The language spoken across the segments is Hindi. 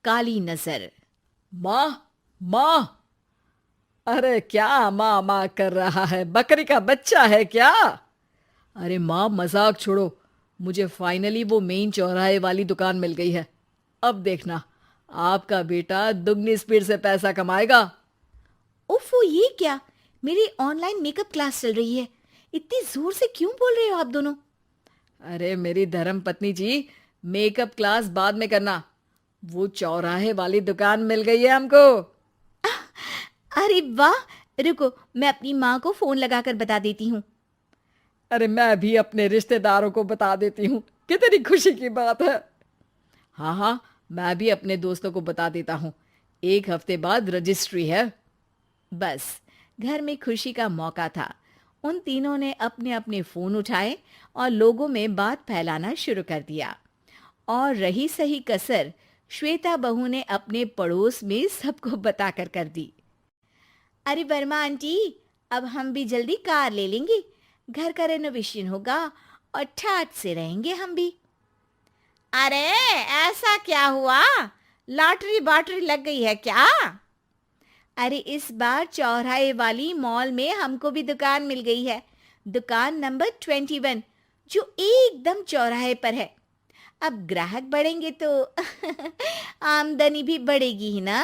काली नजर। माँ, माँ। अरे क्या माँ माँ कर रहा है? बकरी का बच्चा है क्या? अरे माँ, मजाक छोड़ो। मुझे फाइनली वो मेन चौराहे वाली दुकान मिल गई है। अब देखना, आपका बेटा दुगनी स्पीड से पैसा कमाएगा। ओफो, ये क्या? मेरी ऑनलाइन मेकअप क्लास चल रही है। इतनी जोर से क्यों बोल रहे हो आप दोनों? अरे मेरी धर्म पत्नी जी, मेकअप क्लास बाद में करना। वो चौराहे वाली दुकान मिल गई है हमको। अरे वाह! रुको, मैं अपनी माँ को फोन लगाकर बता देती हूँ। अरे मैं भी अपने रिश्तेदारों को बता देती हूँ। कितनी खुशी की बात है। हाँ हाँ, मैं भी अपने दोस्तों को बता देता हूँ। 1 हफ्ते बाद रजिस्ट्री है। बस, घर में खुशी का मौका था। उन तीनों ने अपने अपने फोन उठाए और लोगों में बात फैलाना शुरू कर दिया। और रही सही कसर, श्वेता बहू ने अपने पड़ोस में सबको बताकर कर दी। अरे वर्मा आंटी, अब हम भी जल्दी कार ले लेंगे। घर का रेनोवेशन होगा और ठाट से रहेंगे हम भी। अरे, ऐसा क्या हुआ? लॉटरी बाटरी लग गई है क्या? अरे, इस बार चौराहे वाली मॉल में हमको भी दुकान मिल गई है। दुकान नंबर 21, जो एकदम चौराहे पर है। अब ग्राहक बढ़ेंगे तो आमदनी भी बढ़ेगी ही ना।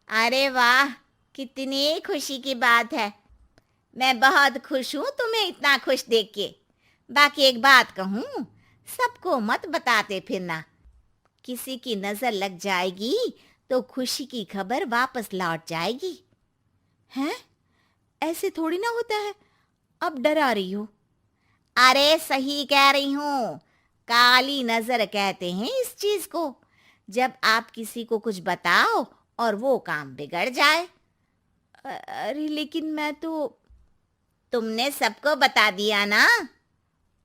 अरे वाह, कितनी खुशी की बात है। मैं बहुत खुश हूँ तुम्हें इतना खुश देख के। बाकी एक बात कहूँ, सबको मत बताते फिरना। किसी की नजर लग जाएगी तो खुशी की खबर वापस लौट जाएगी। हैं? ऐसे थोड़ी ना होता है। अब डरा रही हो। अरे सही कह रही हूँ। काली नजर कहते हैं इस चीज को, जब आप किसी को कुछ बताओ और वो काम बिगड़ जाए। अरे लेकिन मैं तो। तुमने सबको बता दिया ना?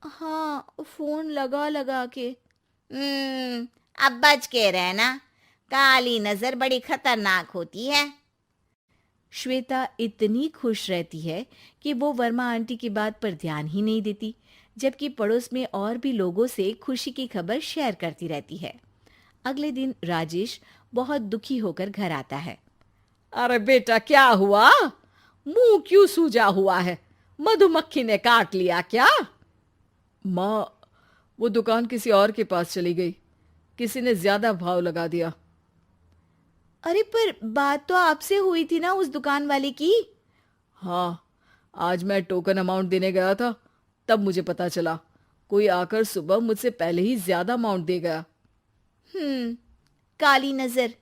हाँ, फोन लगा लगा के। अब बच के रहना। काली नजर बड़ी खतरनाक होती है। श्वेता इतनी खुश रहती है कि वो वर्मा आंटी की बात पर ध्यान ही नहीं देती, जबकि पड़ोस में और भी लोगों से खुशी की खबर शेयर करती रहती है। अगले दिन राजेश बहुत दुखी होकर घर आता है। अरे बेटा, क्या हुआ? मुंह क्यों सूजा हुआ है? मधुमक्खी ने काट लिया क्या? माँ, वो दुकान किसी और के पास चली गई। किसी ने ज्यादा भाव लगा दिया। अरे पर बात तो आपसे हुई थी ना उस दुकान वाले की। हाँ, आज मैं टोकन अमाउंट देने गया था, तब मुझे पता चला। कोई आकर सुबह मुझसे पहले ही ज्यादा अमाउंट दे गया। हम्म, काली नजर।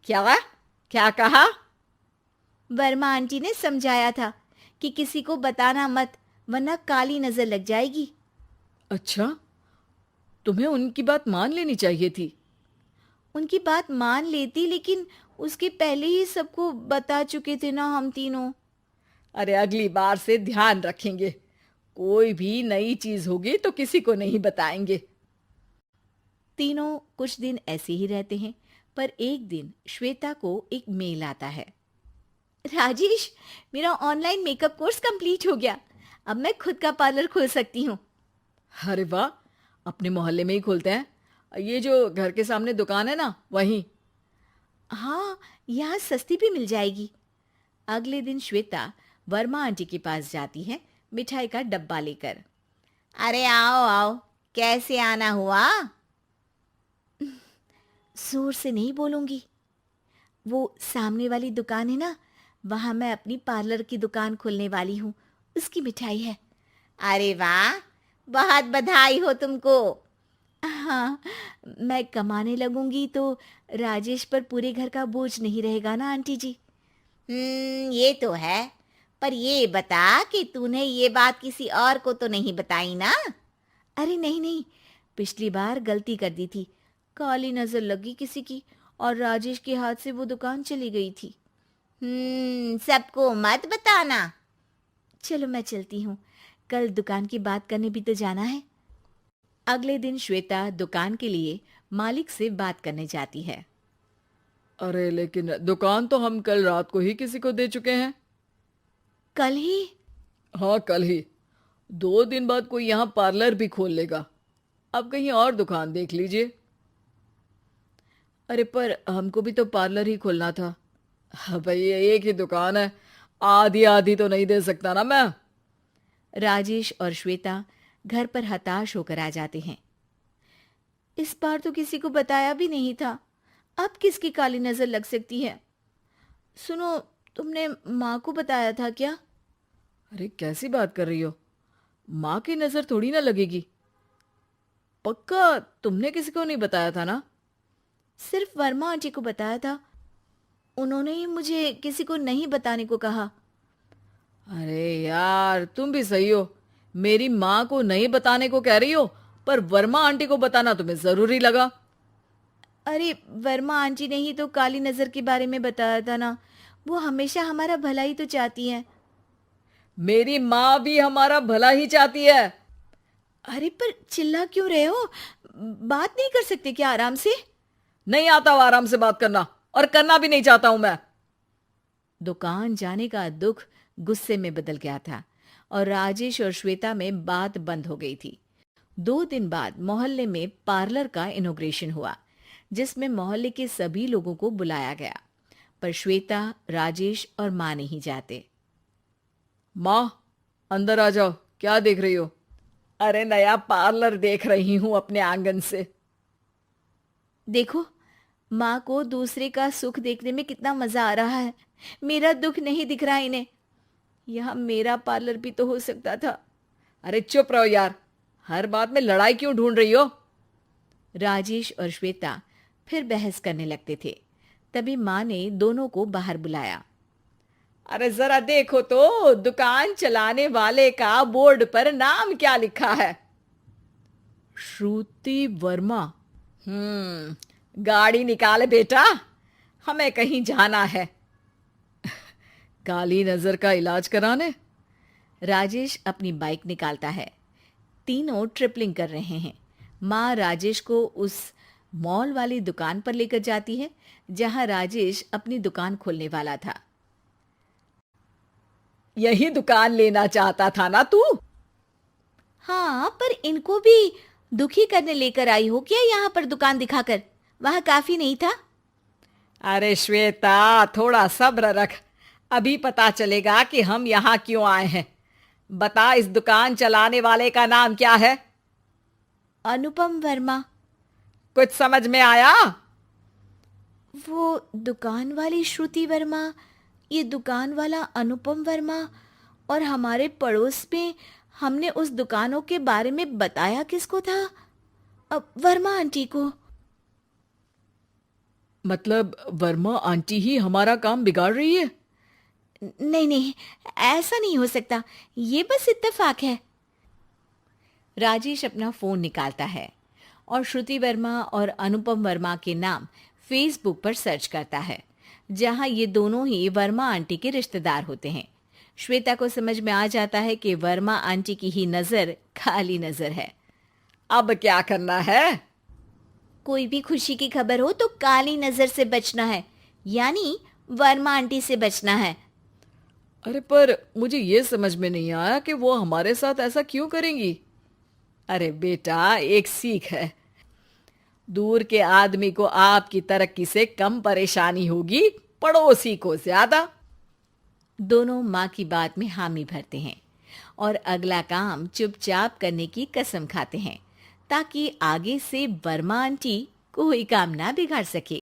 क्या? क्या कहा? वर्मा आंटी ने समझाया था कि किसी को बताना मत, वरना काली नजर लग जाएगी। अच्छा, तुम्हें उनकी बात मान लेनी चाहिए थी। उनकी बात मान लेती, लेकिन उसके पहले ही सबको बता चुके थे ना हम तीनों। अरे अगली बार से ध्यान रखेंगे। कोई भी नई चीज होगी तो किसी को नहीं बताएंगे। तीनों कुछ दिन ऐसे ही रहते हैं, पर एक दिन श्वेता को एक मेल आता है। राजेश, मेरा ऑनलाइन मेकअप कोर्स कंप्लीट हो गया। अब मैं खुद का पार्लर खोल सकती हूँ। अरे वाह, अपने मोहल्ले में ही खोलते हैं। ये जो घर के सामने दुकान है ना, वहीं। हाँ, यहाँ सस्ती भी मिल जाएगी। अगले दिन श्वेता वर्मा आंटी के पास जाती है, मिठाई का डब्बा लेकर। अरे आओ आओ, कैसे आना हुआ? जोर से नहीं बोलूंगी। वो सामने वाली दुकान है ना, वहां मैं अपनी पार्लर की दुकान खोलने वाली हूँ। उसकी मिठाई है। अरे वाह, बहुत बधाई हो तुमको। हाँ, मैं कमाने लगूंगी तो राजेश पर पूरे घर का बोझ नहीं रहेगा ना आंटी जी। ये तो है। पर ये बता कि तूने ये बात किसी और को तो नहीं बताई ना? अरे नहीं नहीं, पिछली बार गलती कर दी थी। काली नजर लगी किसी की और राजेश के हाथ से वो दुकान चली गई थी। सबको मत बताना। चलो मैं चलती हूँ, कल दुकान की बात करने भी तो जाना है। अगले दिन श्वेता दुकान के लिए मालिक से बात करने जाती है। अरे लेकिन दुकान तो हम कल रात को ही किसी को दे चुके हैं। कल ही? हाँ, कल ही। 2 दिन बाद कोई यहाँ पार्लर भी खोल लेगा। अब कहीं और दुकान देख लीजिए। अरे पर हमको भी तो पार्लर ही खोलना था। हाँ भाई, ये एक ही दुकान है, आधी आधी तो नहीं दे सकता ना मैं। राजेश और श्वेता घर पर हताश होकर आ जाते हैं। इस बार तो किसी को बताया भी नहीं था, अब किसकी काली नजर लग सकती है। सुनो, तुमने माँ को बताया था क्या? अरे कैसी बात कर रही हो, माँ की नजर थोड़ी ना लगेगी। पक्का तुमने किसी को नहीं बताया था ना? सिर्फ वर्मा आंटी को बताया था, उन्होंने ही मुझे किसी को नहीं बताने को कहा। अरे यार, तुम भी सही हो, मेरी माँ को नहीं बताने को कह रही हो, पर वर्मा आंटी को बताना तुम्हें जरूरी लगा। अरे वर्मा आंटी ने ही तो काली नजर के बारे में बताया था ना, वो हमेशा हमारा भला ही तो चाहती हैं। मेरी माँ भी हमारा भला ही चाहती है। अरे पर चिल्ला क्यों रहे हो? बात नहीं कर सकते क्या आराम से? नहीं आता वो आराम से बात करना, और करना भी नहीं चाहता हूं मैं। दुकान जाने का दुख गुस्से में बदल गया था और राजेश और श्वेता में बात बंद हो गई थी। 2 दिन बाद मोहल्ले में पार्लर का इनॉग्रेशन हुआ, जिसमें मोहल्ले के सभी लोगों को बुलाया गया, पर श्वेता, राजेश और माँ नहीं जाते। माँ, अंदर आ जाओ, क्या देख रही हो? अरे नया पार्लर देख रही हूं अपने आंगन से। देखो, माँ को दूसरे का सुख देखने में कितना मजा आ रहा है, मेरा दुख नहीं दिख रहा इन्हें। यहाँ मेरा पार्लर भी तो हो सकता था। अरे चुप रहो यार, हर बात में लड़ाई क्यों ढूंढ रही हो? राजेश और श्वेता फिर बहस करने लगते थे। तभी माँ ने दोनों को बाहर बुलाया। अरे जरा देखो तो, दुकान चलाने वाले का बोर्ड पर नाम क्या लिखा है? श्रुति वर्मा। गाड़ी निकाले बेटा, हमें कहीं जाना है। काली नजर का इलाज कराने? राजेश अपनी बाइक निकालता है। तीनों ट्रिपलिंग कर रहे हैं। माँ राजेश को उस मॉल वाली दुकान पर लेकर जाती है जहां राजेश अपनी दुकान खोलने वाला था। यही दुकान लेना चाहता था ना तू? हाँ, पर इनको भी दुखी करने लेकर आई हो क्या यहाँ पर दुकान दिखाकर? वहां काफी नहीं था? अरे श्वेता, थोड़ा सब्र रख, अभी पता चलेगा कि हम यहाँ क्यों आए हैं। बता, इस दुकान चलाने वाले का नाम क्या है? अनुपम वर्मा। कुछ समझ में आया? वो दुकान वाली श्रुति वर्मा, ये दुकान वाला अनुपम वर्मा, और हमारे पड़ोस में हमने उस दुकानों के बारे में बताया किसको था? अब वर्मा आंटी को। मतलब वर्मा आंटी ही हमारा काम बिगाड़ रही है? नहीं नहीं, ऐसा नहीं हो सकता, ये बस इत्तेफाक है। राजेश अपना फोन निकालता है और श्रुति वर्मा और अनुपम वर्मा के नाम फेसबुक पर सर्च करता है, जहां ये दोनों ही वर्मा आंटी के रिश्तेदार होते हैं। श्वेता को समझ में आ जाता है कि वर्मा आंटी की ही नजर खाली नजर है। अब क्या करना है? कोई भी खुशी की खबर हो तो काली नजर से बचना है, यानी वर्मा आंटी से बचना है। अरे पर मुझे ये समझ में नहीं आया कि वो हमारे साथ ऐसा क्यों करेंगी। अरे बेटा, एक सीख है, दूर के आदमी को आपकी तरक्की से कम परेशानी होगी, पड़ोसी को ज्यादा। दोनों माँ की बात में हामी भरते हैं और अगला काम चुपचाप करने की कसम खाते हैं, ताकि आगे से वर्मा आंटी कोई काम ना बिगाड़ सके।